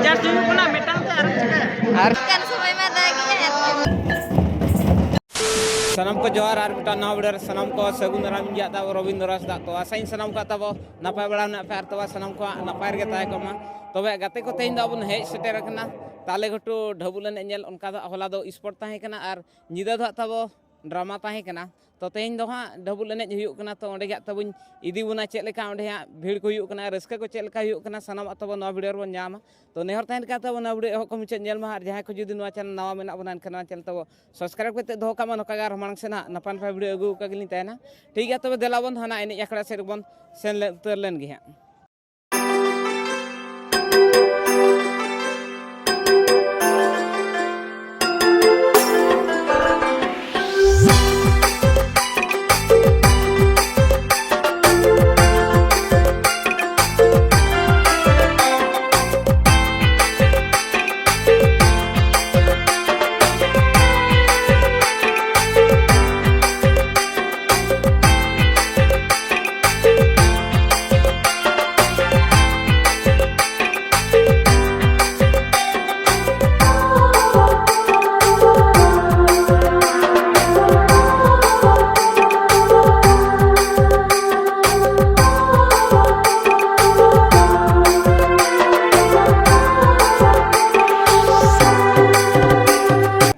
Charge ᱦᱩᱭᱩᱜ ᱠᱟᱱᱟ ᱢᱤᱫᱴᱟᱝ ᱛᱮ ᱟᱨ ᱪᱤᱠᱟᱹ ᱟᱨ ᱠᱟᱱ ᱥᱚᱢᱚᱭ ᱢᱟ ᱫᱟᱜᱮᱜᱼᱟᱭ ᱥᱟᱱᱟᱢ ᱠᱚ ᱡᱚᱦᱟᱨ ᱟᱨ ᱢᱤᱫᱴᱟᱝ ᱱᱟᱣᱟ ᱵᱷᱤᱰᱤᱭᱳ ᱨᱮ ᱥᱟᱱᱟᱢ ᱠᱚ ᱥᱟᱹᱜᱩᱱ ᱫᱟᱨᱟᱢ ᱜᱮᱭᱟ ᱛᱟᱵᱚ ᱨᱚᱵᱤᱱ ᱫᱚᱨᱟᱥ ᱫᱟᱜ ᱛᱚ ᱟᱥᱟᱧ ᱥᱟᱱᱟᱢ ᱠᱚ ᱛᱟᱵᱚ ᱱᱟᱯᱟᱭ ᱵᱟᱲᱟ ᱢᱮᱱᱟᱜ ᱯᱮ ᱟᱨ ᱛᱚᱵᱮ ᱥᱟᱱᱟᱢ ᱠᱚ ᱱᱟᱯᱟᱭ ᱨᱮᱜᱮ ᱛᱟᱦᱮᱸ ᱠᱚᱜ ᱢᱟ ᱛᱚᱵᱮ ᱜᱟᱛᱮ ᱠᱚ ᱛᱮᱦᱮᱧ ᱫᱚ ᱟᱵᱚ ᱦᱮᱡ ᱥᱮᱴᱮᱨ ᱟᱠᱟᱱᱟ ᱛᱟᱞᱮ ᱜᱷᱩᱴᱩ ᱰᱷᱟᱹᱵᱩ ᱮᱱᱮᱡ ᱧᱮᱞ ᱚᱱᱠᱟ ᱫᱚ ᱦᱚᱞᱟ ᱫᱚ ᱥᱯᱚᱴ ᱛᱟᱦᱮᱸ ᱠᱟᱱᱟ ᱟᱨ ᱧᱤᱫᱟᱹ ᱫᱚ ᱛᱟᱵᱚ ᱰᱨᱟᱢᱟ ᱛᱟᱦᱮᱸ ᱠᱟᱱᱟ ᱛᱚ ᱛᱮᱦᱮᱧ ᱫᱚ ᱦᱟᱸᱜ ᱰᱷᱟᱹᱵᱩ ᱮᱱᱮᱡ ᱦᱩᱭᱩᱜ ᱠᱟᱱᱟ ᱛᱚ ᱚᱸᱰᱮ ᱜᱮ ᱛᱟᱵᱚᱧ ᱤᱫᱤ ᱵᱚᱱᱟ ᱪᱮᱫ ᱞᱮᱠᱟ ᱚᱸᱰᱮ ᱦᱟᱸᱜ ᱵᱷᱤᱲ ᱠᱚ ᱦᱩᱭᱩᱜ ᱠᱟᱱᱟ ᱨᱟᱹᱥᱠᱟᱹ ᱠᱚ ᱪᱮᱫ ᱞᱮᱠᱟ ᱦᱩᱭᱩᱜ ᱠᱟᱱᱟ ᱥᱟᱱᱟᱢᱟᱜ ᱛᱟᱵᱚ ᱱᱚᱣᱟ ᱵᱷᱤᱰᱤᱭᱳ ᱨᱮᱵᱚᱱ ᱧᱟᱢᱟ ᱛᱚ ᱱᱮᱦᱚᱨ ᱛᱟᱦᱮᱱ ᱠᱟᱱ ᱛᱟᱵᱚ ᱱᱚᱣᱟ ᱵᱷᱤᱰᱤᱭᱳ ᱮᱦᱚᱵ ᱠᱚ ᱢᱩᱪᱟᱹᱫ ᱧᱮᱞ ᱢᱟ ᱟᱨ ᱡᱟᱦᱟᱸᱭ ᱠᱚ ᱡᱩᱫᱤ ᱱᱚᱣᱟ ᱪᱮᱱᱮᱞ ᱱᱟᱣᱟ ᱢᱮᱱᱟᱜ ᱵᱚᱱᱟ ᱮᱱᱠᱷᱟᱱ ᱱᱚᱣᱟ ᱪᱮᱱᱮᱞ ᱛᱟᱵᱚ ᱥᱟᱵᱥᱠᱨᱟᱭᱤᱵ ᱠᱟᱛᱮ ᱫᱚᱦᱚ ᱠᱟᱜ ᱢᱟ ᱱᱚᱝᱠᱟ ᱜᱮ ᱟᱨ ᱢᱟᱲᱟᱝ ᱥᱮᱱ ᱦᱟᱸᱜ ᱱᱟᱯᱟᱭ ᱱᱟᱯᱟᱭ ᱵᱷᱤᱰᱤᱭᱳ ᱟᱹᱜᱩ ᱠᱟᱜ ᱜᱮᱞᱤᱧ ᱛᱟᱦᱮᱱᱟ ᱴᱷᱤᱠ ᱜᱮᱭᱟ ᱛᱚᱵᱮ ᱫᱮᱞᱟ ᱵᱚᱱ ᱦᱟᱱᱟ ᱮᱱᱮᱡ ᱟᱠᱷᱲᱟ ᱥᱮᱫ ᱨᱮᱵᱚᱱ ᱥᱮᱱ ᱩᱛᱟᱹᱨ ᱞᱮᱱ ᱜᱮ ᱦᱟᱸᱜ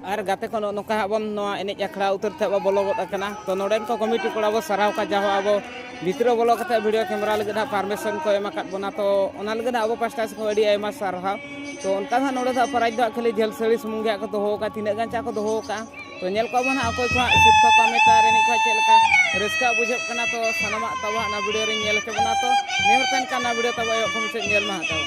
ᱟᱨ ᱜᱟᱛᱮ ᱠᱚ ᱱᱚᱝᱠᱟ ᱦᱟᱸᱜ ᱵᱚᱱ ᱱᱚᱣᱟ ᱮᱱᱮᱡ ᱟᱠᱷᱲᱟ ᱩᱛᱟᱹᱨ ᱛᱮ ᱵᱚ ᱵᱚᱞᱚ ᱜᱚᱫ ᱟᱠᱟᱱᱟ ᱛᱚ ᱱᱚᱰᱮᱱ ᱠᱚ ᱠᱚᱢᱤᱴᱤ ᱠᱚᱲᱟ ᱵᱚ ᱥᱟᱨᱦᱟᱣ ᱠᱚᱣᱟ ᱡᱟᱦᱟᱸ ᱟᱵᱚ ᱵᱷᱤᱛᱨᱤ ᱵᱚᱞᱚ ᱠᱟᱛᱮ ᱵᱷᱤᱰᱤᱭᱳ ᱠᱮᱢᱮᱨᱟ ᱞᱟᱹᱜᱤᱫ ᱦᱟᱸᱜ ᱯᱟᱨᱢᱤᱥᱚᱱ ᱠᱚ ᱮᱢ ᱟᱠᱟᱫ ᱵᱚᱱᱟ ᱛᱚ ᱚᱱᱟ ᱞᱟᱹᱜᱤᱫ ᱟᱵᱚ ᱯᱟᱥᱴᱟ ᱥᱮᱫ ᱠᱷᱚᱱ ᱟᱹᱰᱤ ᱟᱭᱢᱟ ᱥᱟᱨᱦᱟᱣ ᱛᱚ ᱚᱱᱠᱟ ᱫᱚ ᱱᱚᱰᱮ ᱫᱚ ᱯᱨᱟᱭᱤᱡᱽ ᱫᱚ ᱠᱷᱟᱹᱞᱤ ᱡᱷᱟᱹᱞ ᱥᱟᱹᱲᱤ ᱥᱩᱢᱩᱝ ᱜᱮ ᱦᱟᱸᱜ ᱠᱚ ᱫᱚᱦᱚ ᱟᱠᱟᱫᱼᱟ ᱛᱤᱱᱟᱹᱜ ᱜᱟᱱ ᱪᱟ ᱠᱚ ᱫᱚᱦᱚ ᱟᱠᱟᱫᱼᱟ ᱛᱚ ᱧᱮᱞ ᱠᱚᱣᱟ ᱵᱚᱱ ᱦᱟᱸᱜ ᱚᱠᱚᱭ ᱠᱚ ᱦᱟᱸᱜ ᱥᱤᱨᱯᱟᱹ ᱠᱚ ᱦᱟᱢᱮᱴᱟ ᱟᱨ ᱮᱱᱮᱡ ᱠᱚ ᱪᱮᱫ ᱞᱮᱠᱟ ᱨᱟᱹᱥᱠᱟᱹ ᱵᱩᱡᱷᱟᱹᱜ ᱠᱟᱱᱟ ᱛᱚ ᱥᱟᱱᱟᱢᱟᱜ ᱛᱟᱵᱚ ᱦᱟᱸᱜ ᱚᱱᱟ ᱵᱷᱤᱰᱤᱭᱳ ᱨᱤᱧ ᱧᱮᱞ ᱦᱚᱪᱚ ᱵᱚᱱᱟ ᱛᱚ ᱱᱮᱦᱚᱨ ᱛᱟᱦᱮᱱ ᱠᱟᱱ ᱚᱱᱟ ᱵᱷᱤᱰᱤᱭᱳ ᱛᱟᱵᱚ ᱮᱦᱚᱵ ᱠᱷᱚᱱ ᱢᱩᱪᱟᱹᱫ ᱧᱮᱞ ᱢᱟ ᱦᱟᱸᱜ ᱛᱟᱵᱚ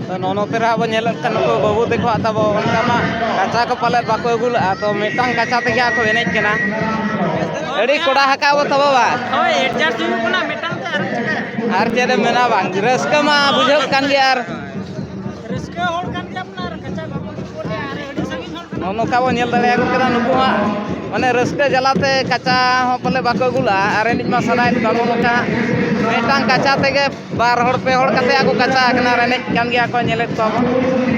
ᱛᱚ ᱱᱚᱛᱮ ᱨᱮ ᱟᱵᱚ ᱧᱮᱞᱮᱫ ᱠᱟᱱ ᱱᱩᱠᱩ ᱵᱟᱹᱵᱩ ᱛᱟᱠᱚ ᱛᱟᱵᱚ ᱚᱱᱠᱟ ᱢᱟ ᱠᱟᱪᱟ ᱠᱚ ᱯᱟᱞᱮᱫ ᱵᱟᱠᱚ ᱟᱹᱜᱩ ᱞᱮᱜᱼᱟ ᱛᱚ ᱢᱤᱫᱴᱟᱝ ᱠᱟᱪᱟ ᱛᱮᱜᱮ ᱠᱚ ᱮᱱᱮᱡ ᱠᱟᱱᱟ ᱟᱹᱰᱤ ᱠᱚᱲᱟ ᱦᱟᱠᱟ ᱵᱚ ᱛᱟᱵᱚ ᱵᱟ ᱦᱳᱭ ᱮᱰᱡᱟᱥᱴ ᱦᱩᱭᱩᱜ ᱠᱟᱱᱟ ᱢᱤᱫᱴᱟᱝ ᱛᱮ ᱟᱨ ᱪᱤᱠᱟᱹ ᱟᱨ ᱪᱮᱫ ᱮᱢ ᱢᱮᱱᱟ ᱵᱟᱝ ᱨᱟᱹᱥᱠᱟᱹ ᱢᱟ ᱵᱩᱡᱷᱟᱹᱜ ᱠᱟᱱ ᱜᱮᱭᱟ ᱟᱨ ᱨᱟᱹᱥᱠᱟᱹ ᱦᱚᱲ ᱠᱟᱱ ᱜᱮᱭᱟᱵᱚᱱ ᱟᱨ ᱠᱟᱪᱟ ᱵᱟᱵᱚᱱ ᱟᱹᱜᱩ ᱞᱮᱜᱼᱟ ᱟᱨ ᱟᱹᱰᱤ ᱥᱟᱺᱜᱤᱧ ᱦᱚᱲ ᱠᱟᱱᱟ ᱱᱚᱝᱠᱟ ᱵᱚᱱ ᱧᱮᱞ ᱫᱟᱲᱮᱭᱟᱠᱚ ᱠᱟᱱᱟ ᱱᱩᱠᱩ ᱦᱟᱸᱜ ᱢᱟᱱᱮ ᱨᱟᱹᱥᱠᱟᱹ ᱡᱟᱞᱟᱛᱮ ᱠᱟᱪᱟ ᱦᱚᱸ ᱯᱟᱞᱮ ᱵᱟᱠᱚ ᱟᱹᱜᱩ ᱞᱮᱜᱼᱟ ᱟᱨ ᱮᱱᱮᱡ ᱢᱟ ᱥᱟᱱᱟᱭᱮᱫ ᱠᱚᱣᱟ ᱱᱚᱜᱼᱚ ᱱᱚᱝᱠᱟ ᱢᱤᱫᱴᱟᱝ ᱠᱟᱪᱟ ᱛᱮᱜᱮ ᱵᱟᱨ ᱦᱚᱲ ᱯᱮ ᱦᱚᱲ ᱠᱟᱛᱮ ᱠᱚ ᱠᱟᱪᱟ ᱟᱠᱟᱱᱟ ᱟᱨ ᱮᱱᱮᱡ ᱠᱟᱱ ᱜᱮᱭᱟ ᱠᱚ ᱧᱮᱞᱮᱫ ᱠᱚᱣᱟ ᱵᱚᱱ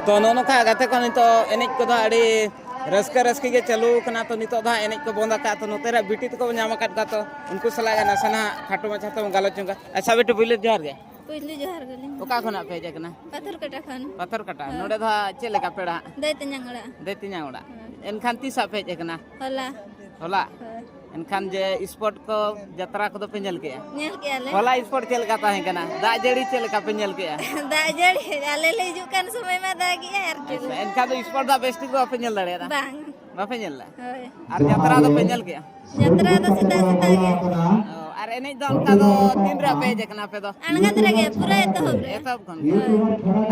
तो नौका गाते को नितो एनेज को अड़ी रस्का रस्की के चलू कना तो नितो दा एनेज को बंद का तो नोतेरा बिटी को नाम का तो उनको सलाह नासना खाटो माछा तो गालोचंगा अच्छा बेटे बुले जोहार गे पुइली जोहार गलिन ओका खना पे जकना पाथर कटा नोडे दा चे लेका पेड़ा दैति न्यांगड़ा एनखान तीस पे जकना होला एनखान जे स्पोर्ट को जत्रा को पे नेल के ले होला स्पोर्ट चल का ताहे कना दा जड़ी चल का पे नेल के दा जड़ी आले ले जु कान समय में दागी यार एनखान तो स्पोर्ट दा बेस्ट को पे नेल दड़े बांग बापे नेल ला और जत्रा दो पे नेल के जत्रा दो सीधा सीधा के और एने दो उनका दो तीन रा पे जकना पे दो अनगत रगे पूरा एतो खन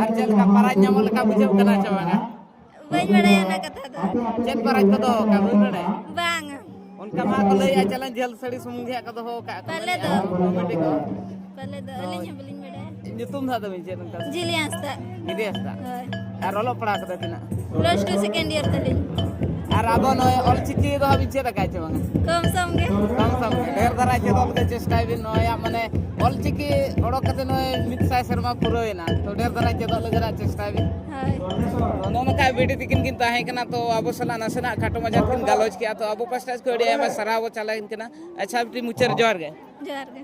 और चल का पराज न्यामल का बुझब कना चबागा bañ badaya na kata do. चेत प्राइज को दो का बन बड़े Bang. उनका मा को लई आ चलन झेल सड़ी सुमुंग धिया का दो का Pale do. कमेटी को Pale do alinya belin badaya. nyutum धा दो चेत उनका Jili asta. ini asta Hoy. ar olo पढ़ा का tina Plus 2 second year talin. ar abo noy ol चिकी दो हबि चेत का छ बंगा Kom som ge. कम सम ढेर धरा चेत ol के चेष्टा भी नया माने ol चिकी ओडो कते नय मित साय शर्मा पुरोयना तो ढेर धरा चेत ol जरा चेष्टा भी Hoy. नोनो का वीडियो तिकिन किन ताहे कना तो अब सला नसेना खाटो मजात किन गालोज किया तो अब पस्टास को एडिया में सरावो चला किन अच्छा बिटी मुचर जोर गे Johar ge.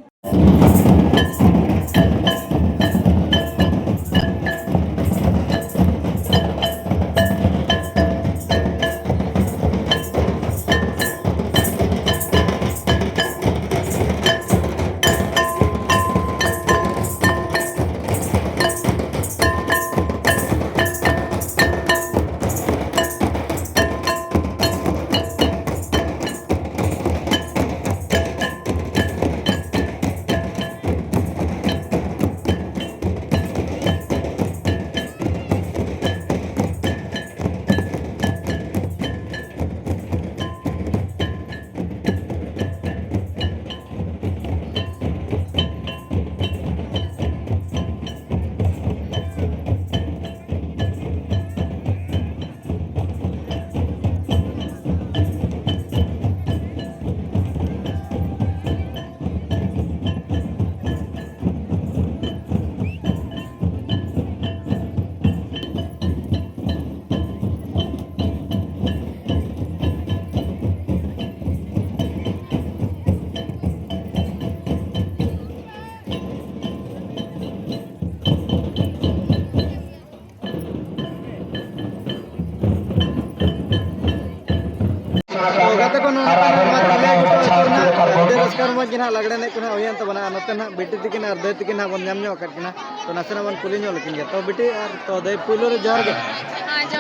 लगड़े नहीं हुई तबना नोते ना बेटी तक दई तक बन नाम कटना तो नासेना बन कुली लकिन गया तो बेटी और तो दई पुलो रे जोर गे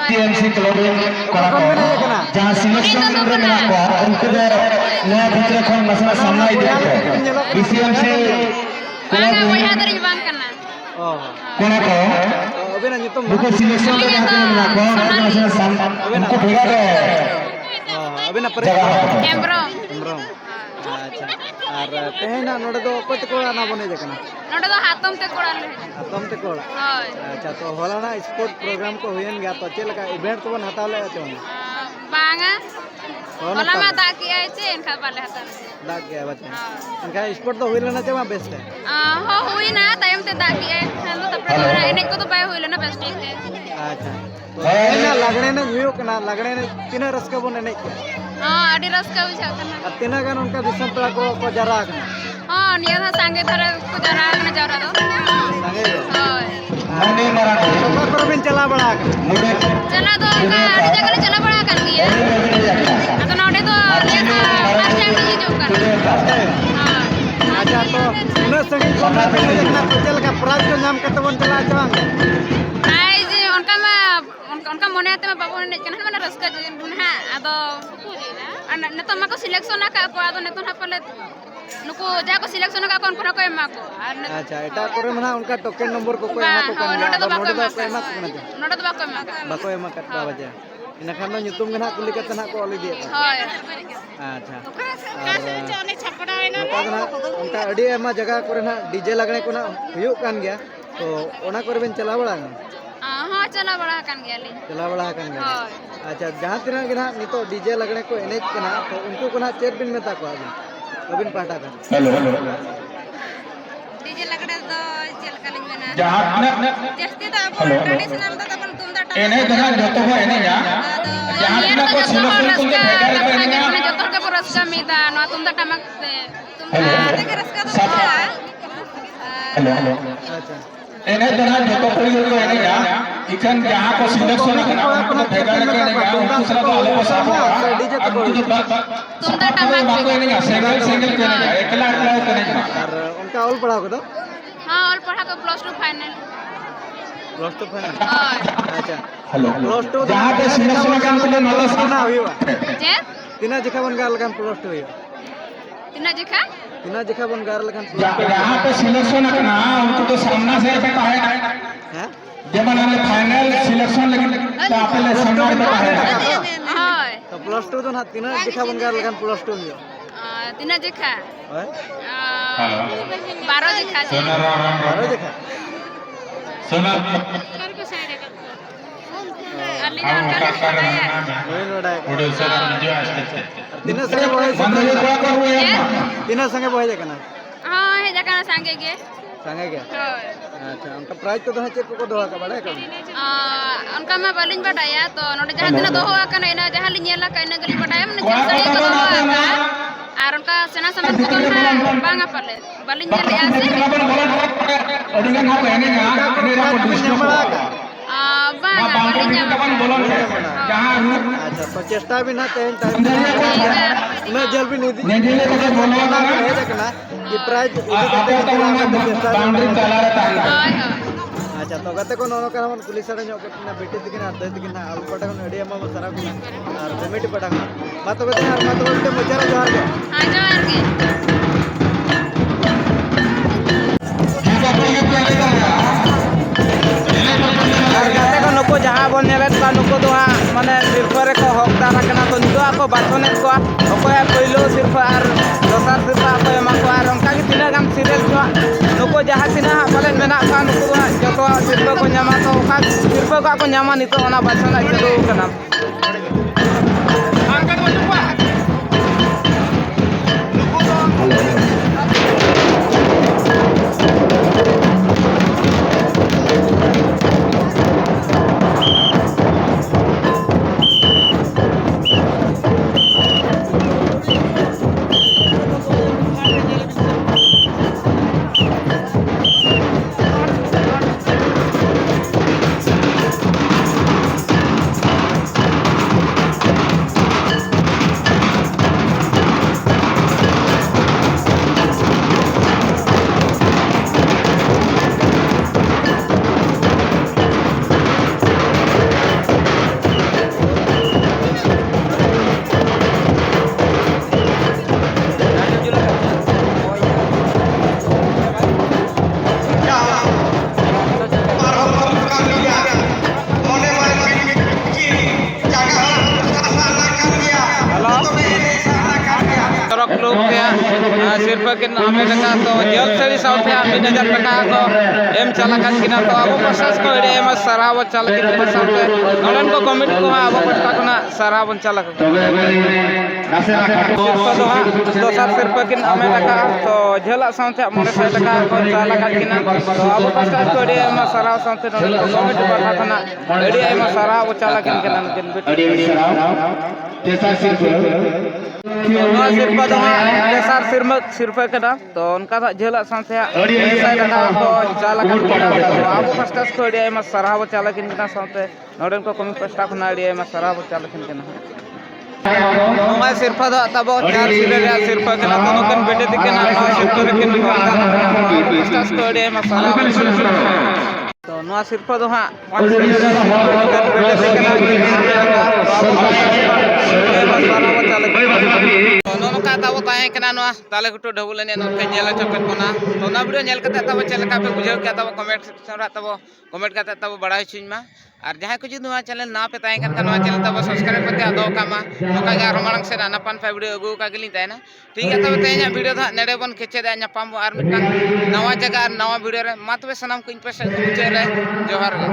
टीएमसी क्लब जहां सिलेक्शन रे मेना को उनको दे नया भितर खन मसला सामना इदे बीसीएमसी बांगा वया दर बांग करना ओ कोना को अबे ना नितम उनको सिलेक्शन रे मेना को मसला सामना उनको भेगा दे अबे ना परे कैमरा अच्छा और तेना नोडे दो कोत कोड़ा ना बने जकना नोडे दो हाथम ते कोड़ा ले तुम ते कोड़ा होय अच्छा तो होलाना स्पोर्ट प्रोग्राम को हुयन गया तो चेलका इवेंट को बन हताव ले आते बांगा होला मा दाकी आइ छे इनका बाले हता दाग गया बच्चा इनका स्पोर्ट तो हुई लेना चाहिए बेस्ट है हो हुई ना टाइम ते दाकी आइ खान तो तपरे एने को तो बाय हुई लेना बेस्ट ते अच्छा एना लगड़े ने हुयो कना लगड़े ने तीना रस्का बने नहीं अडी रस्का बुझा कना तीना गान उनका दिसम पेड़ा को जरा कना निया था संगे धरे को जरा कना जरा दो संगे होय मनी मराठी तो पर बिन चला बड़ा चला दो का अडी जगह चला बड़ा कर दिए तो नोडे तो ये फर्स्ट टाइम ही जो कर हां अच्छा तो उन्हें संगे कोना पे देखना तो चल का प्राइज को नाम करते बन चला जावांग प्राइज उनका मने आते में बाबू ने कना माने रस्का ना आदो नतो माको सिलेक्शन का को आदो नतो ना पले नुको जाको सिलेक्शन का कोन को एमा को अच्छा एटा करे मना उनका टोकन नंबर को कोई एमा को कोन नोडे तो एमा बाको को एमा नोडे तो बाको एमा कटवा बजे इन खान नो nyutum गना कुली कते ना को ओली दिए होय अच्छा उनका अड़ी एमा जगह करे ना डीजे लगने को ना हुयो कान गया तो ओना करे बेन चला बड़ा हां चला बड़ा कान गया ले चला बड़ा कान गया होय अच्छा जहां तिना गना नितो डीजे लगने को एनेज कना तो उनको को ना चेक बिन मेता को अबिन पाटा का हेलो डीजे लगड़े तो चल कलिन में ना जहां जस्ती तो अपन ट्रेडिशनल तो अपन तुमदा एने दना जतो को एने जा जहां ना को सिलेक्शन को भेगा रे एने जतो के पुरस्कार मिता न तुमदा टमक हेलो तुमदा रस्का तो हेलो अच्छा एने दना जतो को एने जा इखन जहां को सिलेक्शन करना उनको भेगा रे एने जा उनको सरा तो आलो को साफ डीजे तो तुमदा टमक बाको एने जा सिंगल सिंगल के जा एकला एकला के जा और उनका ऑल पढ़ा को तो हां ऑल पढ़ा को प्लस 2 फाइनल प्लस 2 फाइनल हां अच्छा हेलो प्लस 2 जहां पे सिलेक्शन करना को नॉलेज ना हुआ जे तिना जखा बन गाल लगान प्लस 2 हुआ तिना जिखा तिना जखा बन गाल लगान जहां पे सिलेक्शन करना उनको तो सामना से पे है हैं जब मैंने फाइनल सिलेक्शन लेकिन तो आपने सामना ᱦᱳᱭ तो प्लस टू तो ना तीन दिखा बन गया लेकिन प्लस टू में ᱛᱤᱱᱟᱹᱜ ᱡᱮᱠᱷᱟ है 12 ᱡᱮᱠᱷᱟ છે बारह देखा ᱟᱹᱞᱤᱧ ᱫᱚ ᱚᱱᱠᱟ ᱞᱤᱧ ᱵᱟᱰᱟᱭᱟ वही नोड़ा तीन संगे बहे तीन संगे बहे जाके ना ᱦᱳᱭ ᱦᱮᱡ ᱟᱠᱟᱱᱟ ᱥᱟᱸᱜᱮ ᱜᱮ संगे क्या ᱦᱳᱭ अच्छा उनका प्राइस तो है चेक को दो का बड़ा का ᱚᱱᱠᱟ ᱢᱟ ᱵᱟᱹᱞᱤᱧ ᱵᱟᱰᱟᱭᱟ ᱛᱚ ᱱᱚᱰᱮ ᱡᱟᱦᱟᱸ ᱛᱤᱱᱟᱹᱜ ᱫᱚᱦᱚ ᱟᱠᱟᱱᱟ ᱤᱱᱟᱹ ᱡᱟᱦᱟᱸ ᱞᱤᱧ ᱧᱮᱞ ᱟᱠᱟᱫ ᱤᱱᱟᱹ ᱜᱮᱞᱤᱧ ᱵᱟᱰᱟᱭᱟ ᱢᱟᱱᱮ ᱡᱷᱟᱹᱞ ᱥᱟᱹᱲᱤ ᱠᱚ ᱫᱚᱦᱚ ᱟᱠᱟᱫ ᱟᱨ ᱚᱱᱠᱟ ᱥᱮᱬᱟ ᱥᱟᱢᱟᱱ ᱠᱚᱫᱚ ᱱᱟᱦᱟᱜ ᱵᱟᱝᱟ ᱯᱟᱞᱮ ᱵᱟᱹᱞᱤᱧ ᱧᱮᱞᱮᱜᱼᱟ ᱥᱮ ᱵᱟᱝᱟ ᱵᱟᱹᱞᱤᱧ ᱧᱟᱢ अच्छा तो चेष्टा भी ना तेन टाइम ना जल भी नहीं दी कि प्राइस अच्छा तो गते को नोनो का मन पुलिस रे ᱧᱚᱜ ᱠᱮᱴᱱᱟ बेटी दिकिन अर्ध दिकिन अब पटा को एडी एमा सरा को और पेमेंट पटा मा तो गते यार मा तो बोलते मचारा जोहार के जोहार के गते को नुको जहाँ बन नेलेत का नुको दो माने सिरफा रे को हकदार रखना तो निदो को बाथने को अकोया पहिलो सिरफा और दोसर सिरफा को एमा को और उनका की तीना गाम सीरियस को नुको जहाँ तीना पाले मेना का नुको जतो सिरफा को ᱧᱟᱢᱟ तो का सिरफा को ᱧᱟᱢᱟ नितो ओना बाथना चलू कना सिरफा के नामे लगा तो जल सड़ी साउथे 1000 टका को एम चला का किना तो अब प्रशास को एम सराव चला के साउथे नलन को कमिटी को अब पटका कोना सराव चला को दोसर सिरफा के नामे लगा तो झला साउथे 900 टका को चला का किना तो अब प्रशास को एम सराव साउथे नलन को कमिटी पटका कोना एम सराव चला के किना तेसर सिरफा तेसर सिरफा कना तो उनका झेला साथे टका को चला तो अब फस्टस को एम सराव चला किन किना साथे नोडन को कमी पस्टा को एम सराव चला किन किना नोमा सिरफा द तब चार सिरे सिरफा कना दोनों कन बेटे दिकना सिरफा किन फस्टस को एम सराव तो नोआ सिरफा दो हां पांच नोनो का ताबो ताहे कना नोआ ताले गुटो ढबुल ने नोके नेला चकत कोना तो ना वीडियो नेल कते ताबो चलका पे बुझाव के ताबो कमेंट सेक्शन रा ताबो कमेंट कते ताबो बड़ाई छिन मा और जहां को जुदी नोआ चैनल ना पे ताहे कन नोआ चैनल ताबो सब्सक्राइब करते आदो कामा नोका जा रोमांग से नापान फा वीडियो अगु का गली ताहे ना ठीक है तबे ते냐 वीडियो दा नेडे बन खेचे दा न्यापाम और मिटन नवा जगह और नवा वीडियो रे मा तबे सनम को इन पे से बुझे रे जोहार गे।